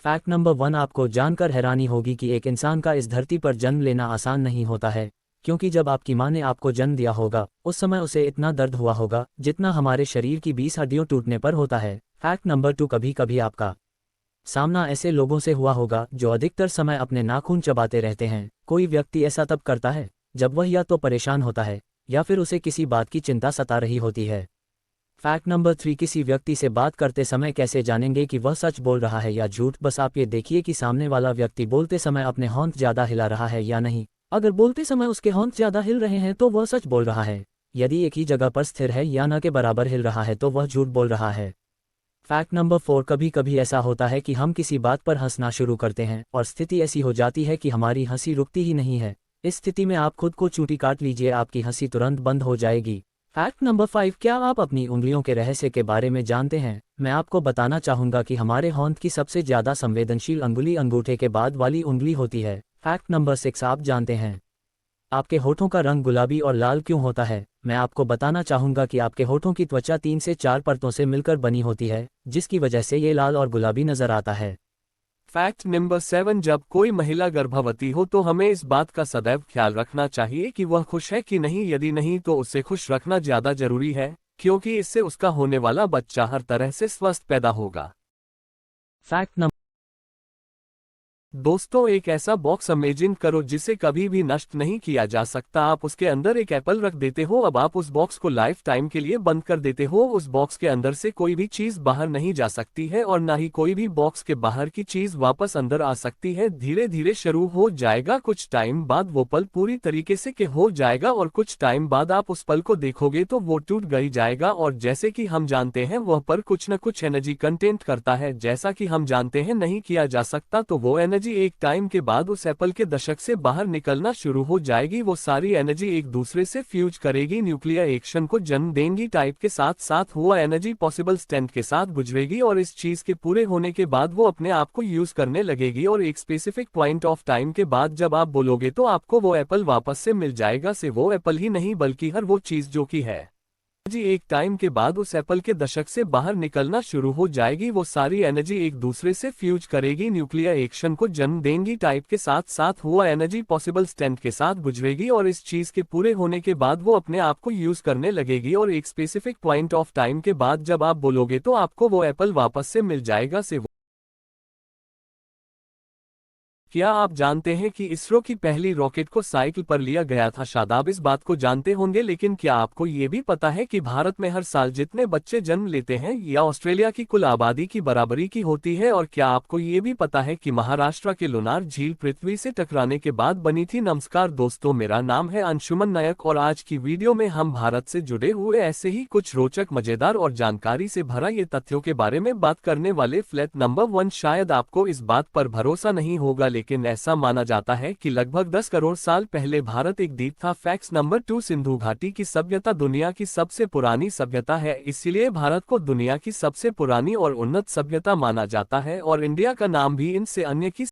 Fact number 1, आपको जानकर हैरानी होगी कि एक इंसान का इस धरती पर जन्म लेना आसान नहीं होता है, क्योंकि जब आपकी माँ ने आपको जन्म दिया होगा उस समय उसे इतना दर्द हुआ होगा जितना हमारे शरीर की 20 हड्डियों टूटने पर होता है। फैक्ट नंबर 2, कभी कभी आपका सामना ऐसे लोगों से हुआ होगा जो अधिकतर समय अपने नाखून चबाते रहते हैं। कोई व्यक्ति ऐसा तब करता है जब वह या तो परेशान होता है या फिर उसे किसी बात की चिंता सता रही होती है। फैक्ट नंबर 3, किसी व्यक्ति से बात करते समय कैसे जानेंगे कि वह सच बोल रहा है या झूठ? बस आप ये देखिए कि सामने वाला व्यक्ति बोलते समय अपने होंठ ज़्यादा हिला रहा है या नहीं। अगर बोलते समय उसके होंठ ज़्यादा हिल रहे हैं तो वह सच बोल रहा है। यदि एक ही जगह पर स्थिर है या न के बराबर हिल रहा है तो वह झूठ बोल रहा है। फैक्ट नंबर 4, कभी कभी ऐसा होता है कि हम किसी बात पर हंसना शुरू करते हैं और स्थिति ऐसी हो जाती है कि हमारी हंसी रुकती ही नहीं है। इस स्थिति में आप खुद को चूंटी काट लीजिए, आपकी हंसी तुरंत बंद हो जाएगी। फैक्ट नंबर 5, क्या आप अपनी उंगलियों के रहस्य के बारे में जानते हैं? मैं आपको बताना चाहूँगा कि हमारे होंठ की सबसे ज़्यादा संवेदनशील अंगुली अंगूठे के बाद वाली उंगली होती है। फैक्ट नंबर 6, आप जानते हैं आपके होठों का रंग गुलाबी और लाल क्यों होता है? मैं आपको बताना चाहूँगा कि आपके होठों की त्वचा 3 से 4 परतों से मिलकर बनी होती है, जिसकी वजह से ये लाल और गुलाबी नज़र आता है। फैक्ट नंबर 7, जब कोई महिला गर्भवती हो तो हमें इस बात का सदैव ख्याल रखना चाहिए कि वह खुश है कि नहीं। यदि नहीं तो उसे खुश रखना ज्यादा जरूरी है, क्योंकि इससे उसका होने वाला बच्चा हर तरह से स्वस्थ पैदा होगा। फैक्ट नंबर दोस्तों, एक ऐसा बॉक्स इमेजिन करो जिसे कभी भी नष्ट नहीं किया जा सकता। आप उसके अंदर एक एप्पल रख देते हो। अब आप उस बॉक्स को लाइफ टाइम के लिए बंद कर देते हो। उस बॉक्स के अंदर से कोई भी चीज बाहर नहीं जा सकती है और ना ही कोई भी बॉक्स के बाहर की चीज वापस अंदर आ सकती है। धीरे धीरे शुरू हो जाएगा, कुछ टाइम बाद वो पल पूरी तरीके से के हो जाएगा और कुछ टाइम बाद आप उस पल को देखोगे तो वो टूट गई जाएगा। और जैसे कि हम जानते हैं वह पर कुछ न कुछ एनर्जी कंटेंट करता है। जैसा कि हम जानते हैं नहीं किया जा सकता, तो वो एनर्जी एक टाइम के बाद उस एप्पल के दशक से बाहर निकलना शुरू हो जाएगी। वो सारी एनर्जी एक दूसरे से फ्यूज करेगी, न्यूक्लियर एक्शन को जन्म देंगी। टाइप के साथ साथ हुआ एनर्जी पॉसिबल स्टेंट के साथ गुजरेगी और इस चीज के पूरे होने के बाद वो अपने आप को यूज करने लगेगी। और एक स्पेसिफिक पॉइंट ऑफ टाइम के बाद जब आप बोलोगे तो आपको वो एप्पल वापस से मिल जाएगा। से वो एप्पल ही नहीं बल्कि हर वो चीज जो कि है एनर्जी एक टाइम के बाद उस एप्पल के दशक से बाहर निकलना शुरू हो जाएगी। वो सारी एनर्जी एक दूसरे से फ्यूज करेगी, न्यूक्लियर एक्शन को जन्म देंगी। टाइप के साथ साथ हुआ एनर्जी पॉसिबल स्टेंट के साथ गुजरेगी और इस चीज के पूरे होने के बाद वो अपने आप को यूज करने लगेगी। और एक स्पेसिफिक पॉइंट ऑफ टाइम के बाद जब आप बोलोगे तो आपको वो एप्पल वापस से मिल जाएगा। से क्या आप जानते हैं कि इसरो की पहली रॉकेट को साइकिल पर लिया गया था? शायद आप इस बात को जानते होंगे, लेकिन क्या आपको ये भी पता है कि भारत में हर साल जितने बच्चे जन्म लेते हैं या ऑस्ट्रेलिया की कुल आबादी की बराबरी की होती है? और क्या आपको ये भी पता है कि महाराष्ट्र के लोनार झील पृथ्वी से टकराने के बाद बनी थी? नमस्कार दोस्तों, मेरा नाम है अंशुमन नायक और आज की वीडियो में हम भारत से जुड़े हुए ऐसे ही कुछ रोचक, मजेदार और जानकारी से भरा ये तथ्यों के बारे में बात करने वाले। फ्लैट नंबर 1, शायद आपको इस बात पर भरोसा नहीं होगा लेकिन ऐसा माना जाता है कि लगभग 10 करोड़ साल पहले भारत एक द्वीप था। फैक्ट नंबर 2, सिंधु घाटी की सभ्यता दुनिया की सबसे पुरानी सभ्यता है, इसलिए भारत को दुनिया की सबसे पुरानी और उन्नत सभ्यता माना जाता है। और इंडिया का नाम भी इनसे अन्य की